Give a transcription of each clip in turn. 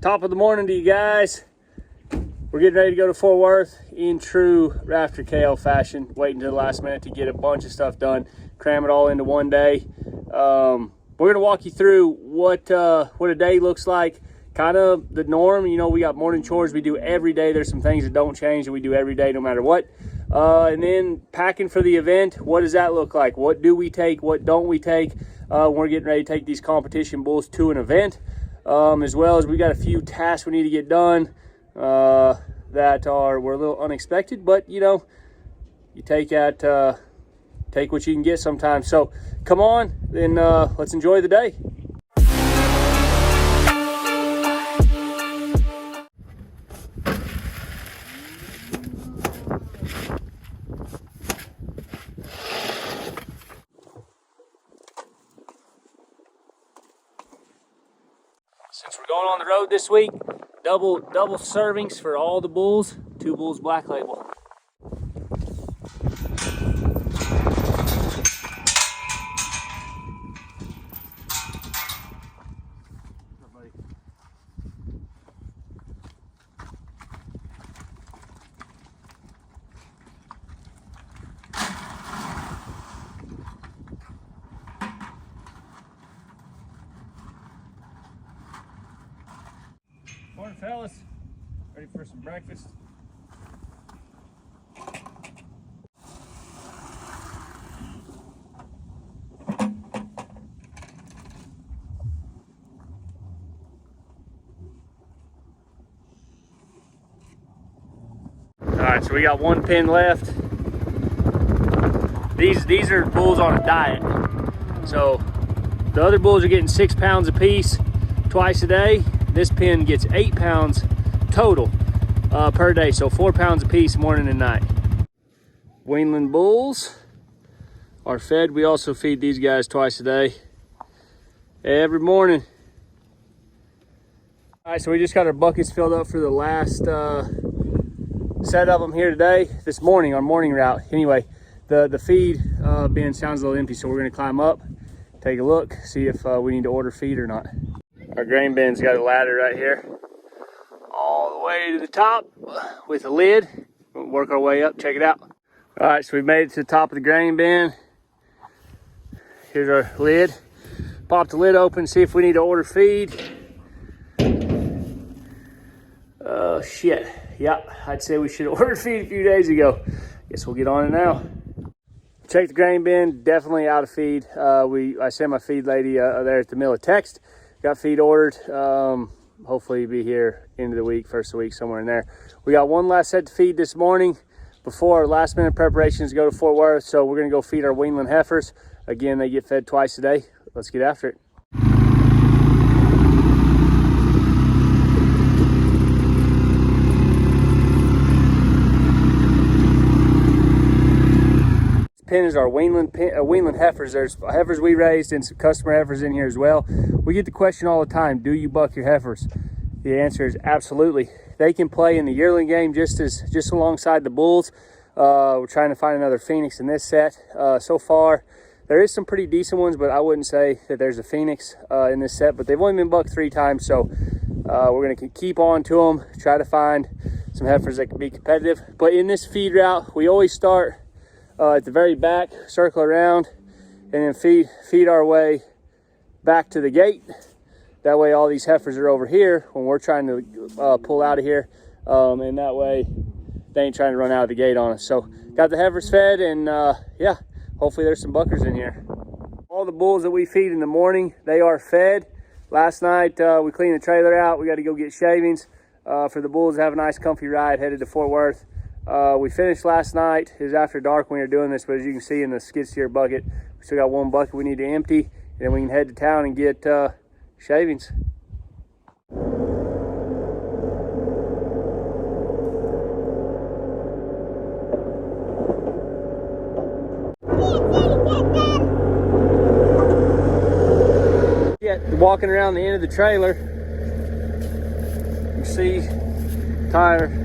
Top of the morning to you guys. We're getting ready to go to Fort Worth in true Rafter KL fashion, waiting to the last minute to get a bunch of stuff done, cram it all into one day. We're gonna walk you through what a day looks like, kind of the norm. You know, we got morning chores we do every day. There's some things that don't change that we do every day no matter what. And then packing for the event, what does that look like? What do we take? What don't we take? We're getting ready to take these competition bulls to an event, as well as we got a few tasks we need to get done that were a little unexpected, but you know, you take what you can get sometimes. So come on and let's enjoy the day. Since we're going on the road this week, double servings for all the bulls, 2 bulls black label. Morning, fellas. Ready for some breakfast? All right, so we got 1 pen left. These are bulls on a diet. So the other bulls are getting 6 pounds apiece twice a day. This pen gets 8 pounds total per day, so 4 pounds a piece morning and night. Weanling bulls are fed. We also feed these guys twice a day, every morning. All right, so we just got our buckets filled up for the last set of them here today, this morning, our morning route. Anyway, the feed bin sounds a little empty, so we're gonna climb up, take a look, see if we need to order feed or not. Our grain bin's got a ladder right here, all the way to the top with a lid. We'll work our way up, check it out. All right, so we've made it to the top of the grain bin. Here's our lid. Pop the lid open, see if we need to order feed. Oh shit, yeah, I'd say we should have ordered feed a few days ago. Guess we'll get on it now. Check the grain bin, definitely out of feed. I sent my feed lady there at the mill a text. Got feed ordered. Hopefully be here end of the week, first of the week, somewhere in there. We got one last set to feed this morning before our last minute preparations to go to Fort Worth. So we're gonna go feed our weanling heifers. Again, they get fed twice a day. Let's get after it. Pen is our weanling heifers. There's heifers we raised and some customer heifers in here as well. We get the question all the time, do you buck your heifers? The answer is absolutely. They can play in the yearling game just alongside the bulls. We're trying to find another Phoenix in this set. So far, there is some pretty decent ones, but I wouldn't say that there's a Phoenix in this set, but they've only been bucked 3 times, so we're gonna keep on to them, try to find some heifers that can be competitive. But in this feed route, we always start at the very back, circle around, and then feed our way back to the gate. That way all these heifers are over here when we're trying to pull out of here, and that way they ain't trying to run out of the gate on us. So got the heifers fed, and yeah, hopefully there's some buckers in here. All the bulls that we feed in the morning, they are fed. Last night we cleaned the trailer out. We got to go get shavings for the bulls to have a nice comfy ride headed to Fort Worth. We finished last night. It was after dark when we were doing this, but as you can see in the skid steer bucket, we still got 1 bucket we need to empty, and then we can head to town and get shavings. Yeah, walking around the end of the trailer, you see tire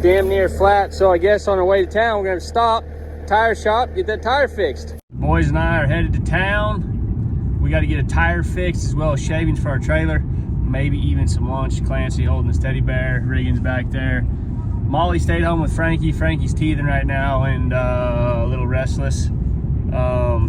damn near flat, so I guess on our way to town we're gonna stop, tire shop, get that tire fixed. Boys and I are headed to town. We got to get a tire fixed as well as shavings for our trailer. maybe even some lunch. Clancy holding his teddy bear, Regan's back there. Molly stayed home with Frankie. Frankie's teething right now and a little restless.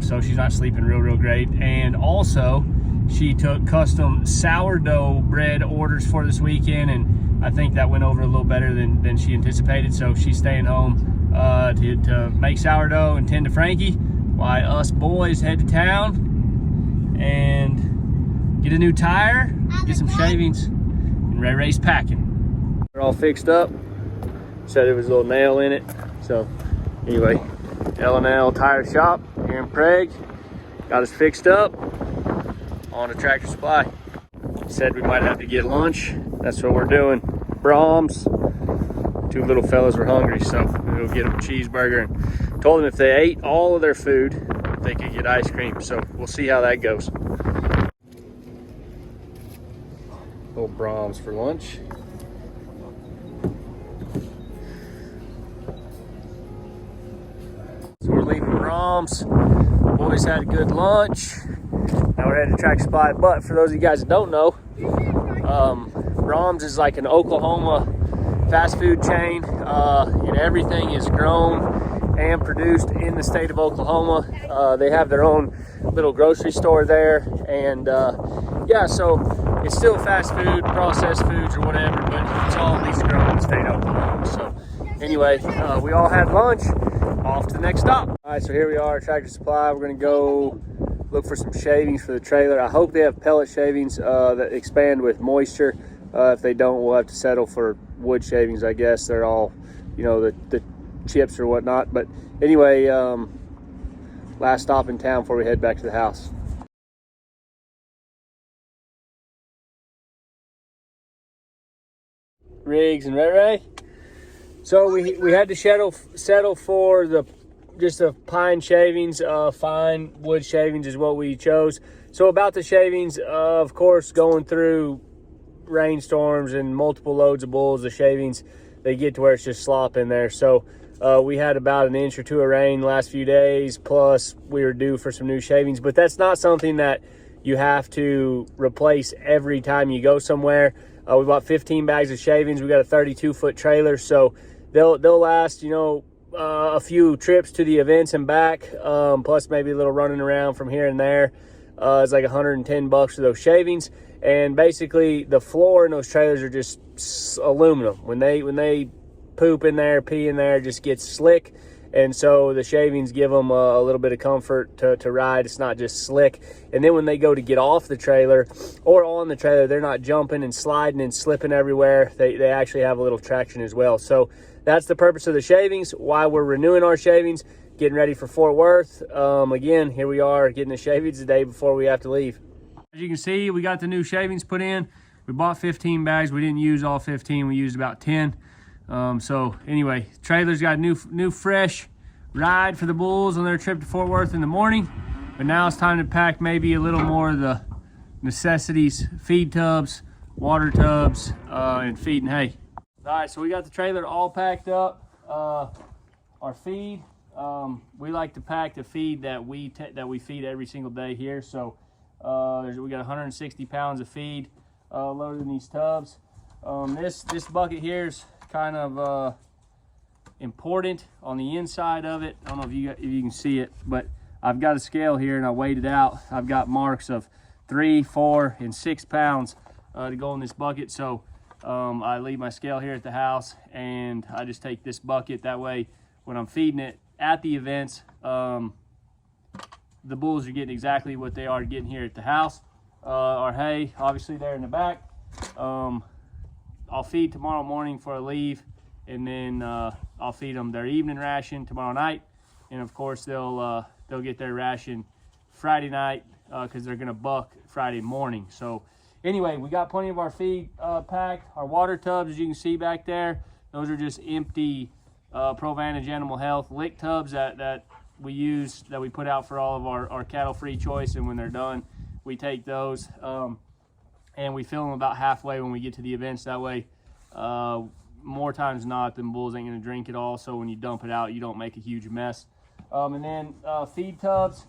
So she's not sleeping real great. And also, she took custom sourdough bread orders for this weekend, and I think that went over a little better than she anticipated. So she's staying home to make sourdough and tend to Frankie, while us boys head to town and get a new tire, get some shavings, and Ray Ray's packing. We're all fixed up. Said there was a little nail in it. So anyway, L&L Tire Shop here in Prague got us fixed up on a Tractor Supply. Said we might have to get lunch. That's what we're doing. Brahms. Two little fellas were hungry, so we'll get them a cheeseburger, and told them if they ate all of their food, they could get ice cream. So we'll see how that goes. Little Brahms for lunch. So we're leaving Brahms. Boys had a good lunch. Now we're headed to Tractor Supply. But for those of you guys that don't know, Brahms is like an Oklahoma fast food chain, and everything is grown and produced in the state of Oklahoma. They have their own little grocery store there, and yeah, so it's still fast food, processed foods or whatever, but it's all at least grown in the state of Oklahoma. So anyway, we all had lunch. Off to the next stop. All right, so here we are at Tractor Supply. We're gonna go look for some shavings for the trailer. I hope they have pellet shavings that expand with moisture. If they don't, we'll have to settle for wood shavings, I guess. They're all, you know, the chips or whatnot. But anyway, last stop in town before we head back to the house. Riggs and Ray Ray. So we had to settle for just the pine shavings. Fine wood shavings is what we chose. So about the shavings, of course, going through rainstorms and multiple loads of bulls, the shavings, they get to where it's just slop in there. So we had about an inch or two of rain the last few days, plus we were due for some new shavings. But that's not something that you have to replace every time you go somewhere. We bought 15 bags of shavings. We got a 32-foot trailer, so they'll last, you know, a few trips to the events and back, plus maybe a little running around from here and there. It's like $110 for those shavings. And basically the floor in those trailers are just aluminum. When they poop in there, pee in there, it just gets slick. And so the shavings give them a little bit of comfort to ride. It's not just slick. And then when they go to get off the trailer or on the trailer, they're not jumping and sliding and slipping everywhere. They actually have a little traction as well. So that's the purpose of the shavings, why we're renewing our shavings, getting ready for Fort Worth. Again, here we are getting the shavings the day before we have to leave. As you can see, we got the new shavings put in. We bought 15 bags. We didn't use all 15. We used about 10. So anyway, trailer's got a new fresh ride for the bulls on their trip to Fort Worth in the morning. But now it's time to pack maybe a little more of the necessities, feed tubs, water tubs, and feed and hay. All right, so we got the trailer all packed up. Our feed, we like to pack the feed that we feed every single day here. So we got 160 pounds of feed loaded in these tubs. This bucket here is kind of important on the inside of it. I don't know if you can see it, but I've got a scale here and I weighed it out. I've got marks of 3, 4, and 6 pounds to go in this bucket. So I leave my scale here at the house and I just take this bucket. That way when I'm feeding it at the events, the bulls are getting exactly what they are getting here at the house. Our hay, obviously, there in the back. I'll feed tomorrow morning for a leave, and then I'll feed them their evening ration tomorrow night. And of course, they'll get their ration Friday night because they're gonna buck Friday morning. So anyway, we got plenty of our feed packed. Our water tubs, as you can see back there, those are just empty Provantage Animal Health lick tubs that we use, that we put out for all of our cattle free choice. And when they're done, we take those and we fill them about halfway when we get to the events. That way, more times than not, them bulls ain't gonna drink it all. So when you dump it out, you don't make a huge mess. And then feed tubs.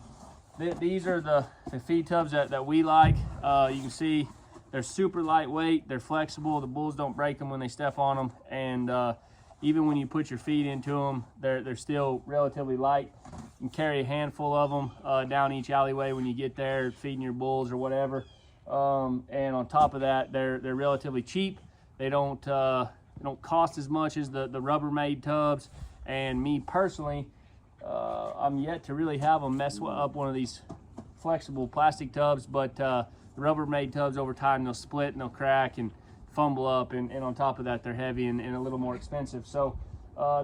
These are the feed tubs that we like. You can see They're super lightweight, they're flexible, the bulls don't break them when they step on them, and even when you put your feet into them, they're still relatively light. You can carry a handful of them down each alleyway when you get there, feeding your bulls or whatever. And on top of that, they're relatively cheap. They don't cost as much as the Rubbermaid tubs. And me personally, I'm yet to really have them mess up one of these flexible plastic tubs, but the Rubbermaid tubs over time, they'll split and they'll crack and fumble up, and on top of that, they're heavy and a little more expensive. So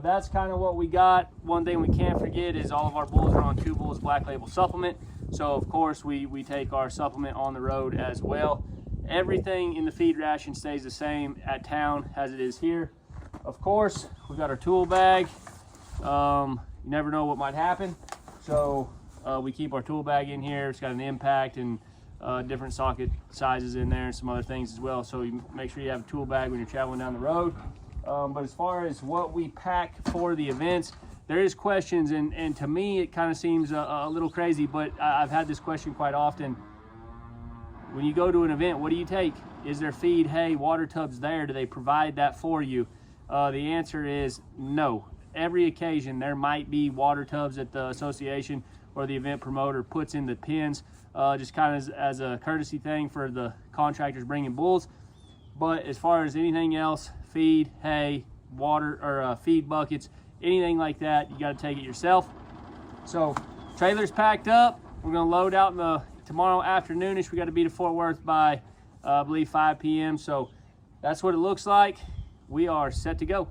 that's kind of what we got. One thing we can't forget is all of our bulls are on Two Bulls Black Label supplement. So of course we take our supplement on the road as well. Everything in the feed ration stays the same at town as it is here. Of course, we've got our tool bag. You never know what might happen. So we keep our tool bag in here. It's got an impact and different socket sizes in there and some other things as well. So you make sure you have a tool bag when you're traveling down the road. But as far as what we pack for the events, there is questions, and to me it kind of seems a little crazy, but I've had this question quite often. When you go to an event, what do you take? Is there feed, hay, water tubs there? Do they provide that for you? The answer is no. Every occasion there might be water tubs that the association or the event promoter puts in the pens, just kind of as a courtesy thing for the contractors bringing bulls. But as far as anything else, feed, hay, water, or feed buckets, anything like that, you got to take it yourself. So trailer's packed up. We're going to load out tomorrow afternoonish. We got to be to Fort Worth by I believe 5 p.m. So that's what it looks like. We are set to go.